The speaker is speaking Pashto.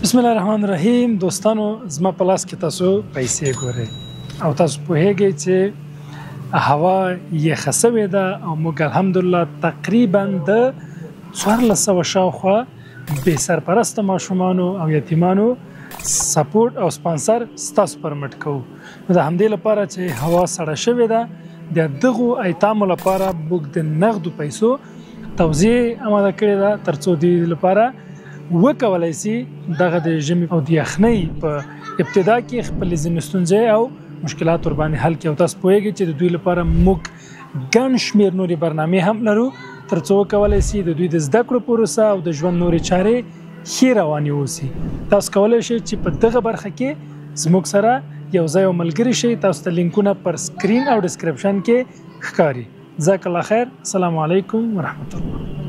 بسم الله الرحمن الرحیم. دوستانو، زما په لاس کې تاسو پیسې ګورئ او تاسو پوهیږئ چې هوا یخه سوې ده او موږ الحمدلله تقریبا د 1400 شاوخوا بې سرپرسته ماشومانو او یتیمانو سپورټ او سپانسر ستاسو پر مټ کوو. نو د همدې لپاره چې هوا سړه شوې ده، د دغو ایتامو لپاره موږ د نغدو پیسو توزیع اماده کړې ده ترڅو د لپاره وکولای شي دغه د ژمي او د یخنۍ په ابتدا کې خپل ځینې ستونزې او مشکلات ورباندې حل کړي. او تاسو پوهیږئ چې د دوی لپاره موږ ګڼ شمېر نورې برنامې هم لرو ترڅو وکولای شي د دوی د زده کړو پروسه او د ژوند نورې چارې ښې روانې اوسي. تاسو کولی شئ چې په دغه برخه کې زموږ سره یو ځای او ملګري شئ. تاسو ته لینکونه پر سکرین او ډسکرپشن کې ښکاري. جزاک الله خیر. السلام علیکم ورحمت الله.